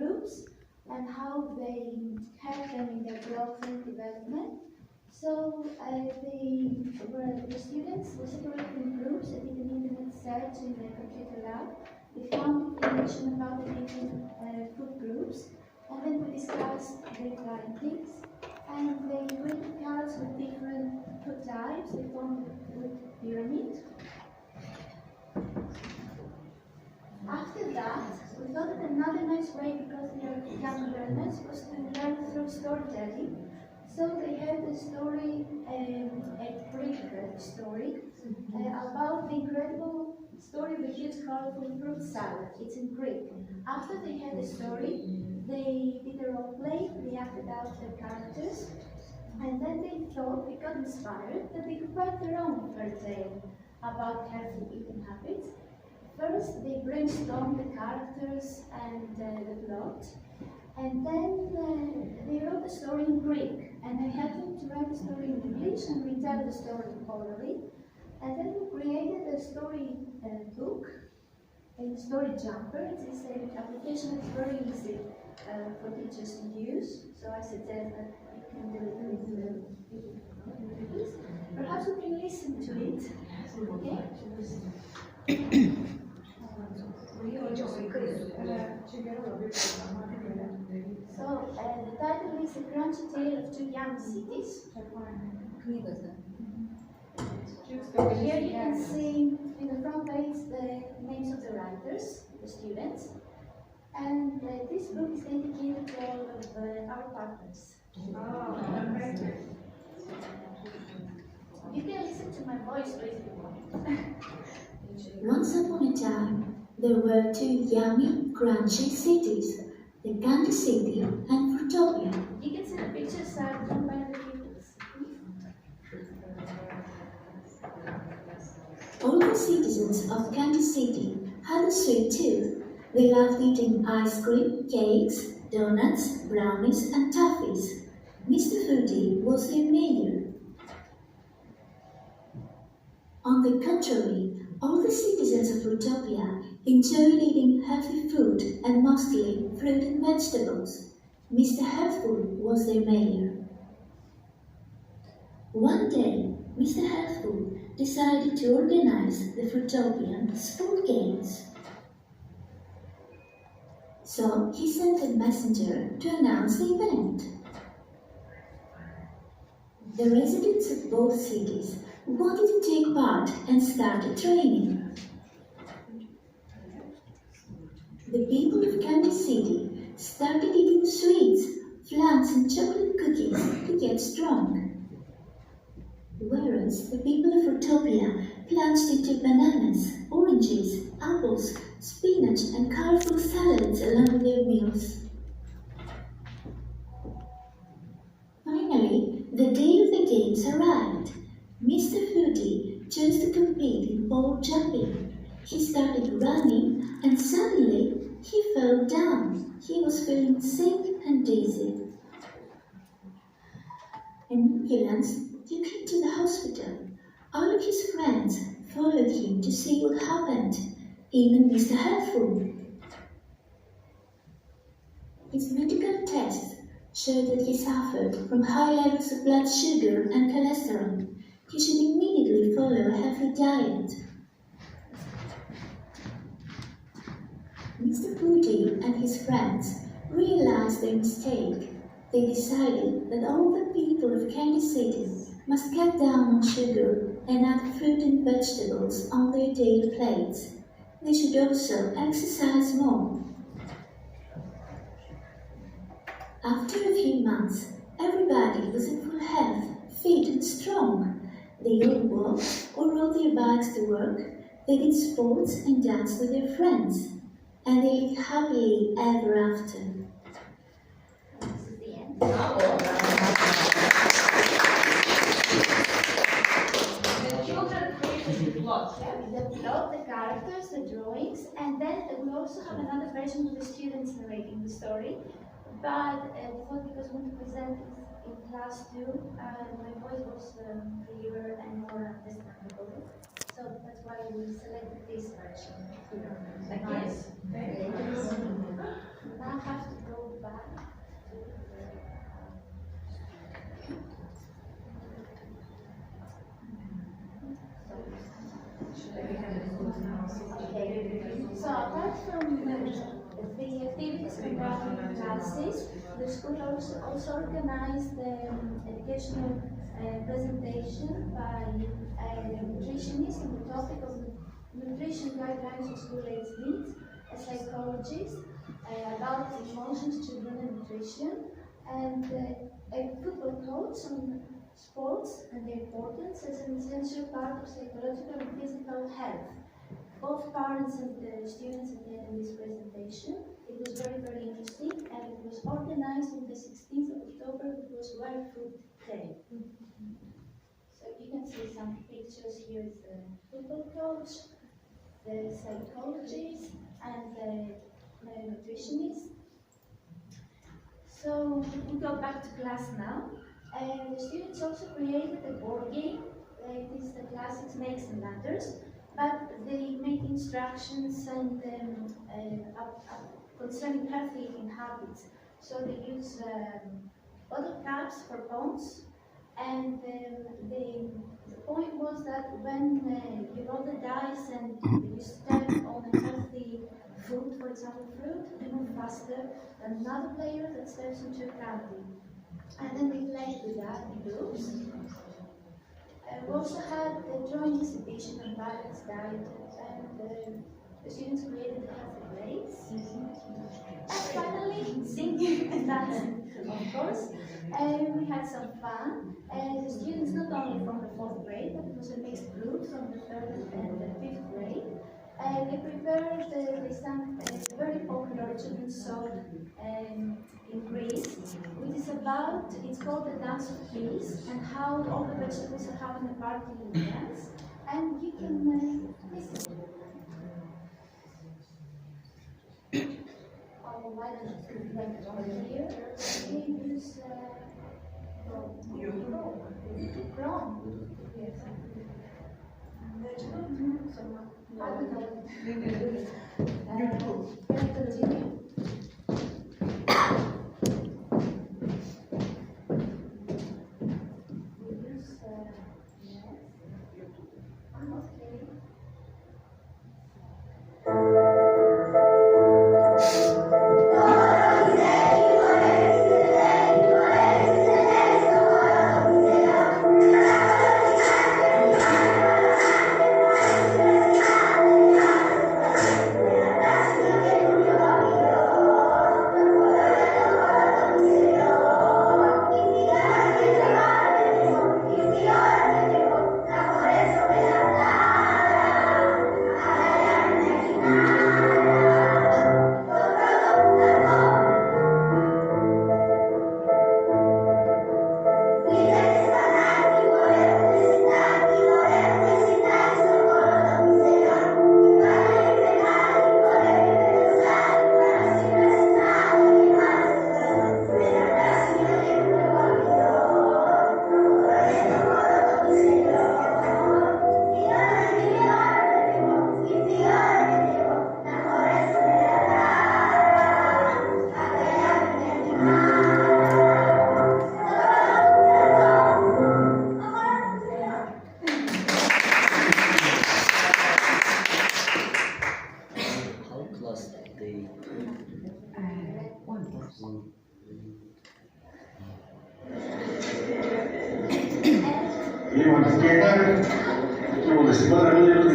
groups and how they help them in their growth and development. So the students were separated in groups. They did an internet search in the computer lab. They found information about the different food groups, and then we discussed their findings. And they printed cards with different food types. They formed a food pyramid. After that, we thought that another nice way, because they are young learners, was to learn through storytelling. So they had a story, a Greek story, about the incredible story of a huge colorful fruit salad. It's in Greek. After they had the story, they did a role play, they acted out their characters, and then they thought, they got inspired, that they could write their own fairy tale about healthy eating habits. First, they brainstormed the characters and the plot, and then they wrote the story in Greek, and I helped them to write the story in English and retell the story orally. And then we created a story book, a story jumper. It's an application that's very easy for teachers to use, so I suggest that you can do it with this. Perhaps we can listen to it. Okay? So the title is A Crunchy Tale of Two Young Cities. Here you can see in the front page the names of the writers, the students, and this book is dedicated to all of our partners. You can listen to my voice, please, if you want. Once upon a time, there were two yummy, crunchy cities, the Candy City and Fruitopia. You can see the pictures are drawn by the pupils. All the citizens of Candy City had a sweet tooth. They loved eating ice cream, cakes, donuts, brownies, and toffees. Mr. Foodie was their mayor. On the contrary, all the citizens of Fruitopia enjoyed eating healthy food and mostly fruit and vegetables. Mr. Healthful was their mayor. One day, Mr. Healthful decided to organize the Fruitopian sport games. So he sent a messenger to announce the event. The residents of both cities wanted to take part and started training. The people of Candy City started eating sweets, flans and chocolate cookies to get strong. Whereas the people of Fruitopia plunged into bananas, oranges, apples, spinach and colorful salads along with their meals. Finally, the day of the games arrived. Mr. Foodie chose to compete in ball jumping. He started running and suddenly he fell down. He was feeling sick and dizzy. An ambulance took him to the hospital. All of his friends followed him to see what happened, even Mr. Healthful. His medical tests showed that he suffered from high levels of blood sugar and cholesterol. He should immediately follow a healthy diet. Mr. Foodie and his friends realized their mistake. They decided that all the people of Candy City must cut down on sugar and add fruit and vegetables on their daily plates. They should also exercise more. After a few months, everybody was in full health, fit and strong. They all walked or rode their bikes to work. They did sports and danced with their friends. And they lived happily ever after. This is the end. The children created the plot. The plot, the characters, the drawings, and then we also have another version with the students narrating the story. But we thought because we want to present it in class too, my voice was clearer and more understandable. So that's why we selected this version. Nice. Now I have to classes. The school also organized educational presentation by a nutritionist on the topic of nutrition guidelines for school-age needs, a psychologist about emotions, children, and nutrition, and a football coach on sports and their importance as an essential part of psychological and physical health. Both parents and the students attended this presentation. It was very, very interesting, and it was organized on the 16th of October, which was World Food Day. So you can see some pictures. Here is the football coach, the psychologist, and the nutritionist. So we go back to class now. The students also created a board game. It is the classic snakes and ladders, but they make instructions and concerning healthy eating habits. So they use bottle caps for bones, and the point was that when you roll the dice and you step on a healthy food, for example fruit, you move faster than another player that steps into a candy. And then they played with that in groups. We also had the drawing exhibition on balanced diet, and the students created healthy plates. And finally, singing and dancing, of course. We had some fun. The students, not only from the 4th grade, but it was a mixed group from the 3rd and the 5th grade. They prepared, they sang a very popular children's song in Greece, which is about, it's called the Dance of Peace, and how all the vegetables are having a party in the dance, and you can listen. Why don't you connect over here? We use Chrome. Yes. I don't know. Continue. We use yes. Okay. Λοιπόν, και ήταν και ο δυστυχώς να μην είναι το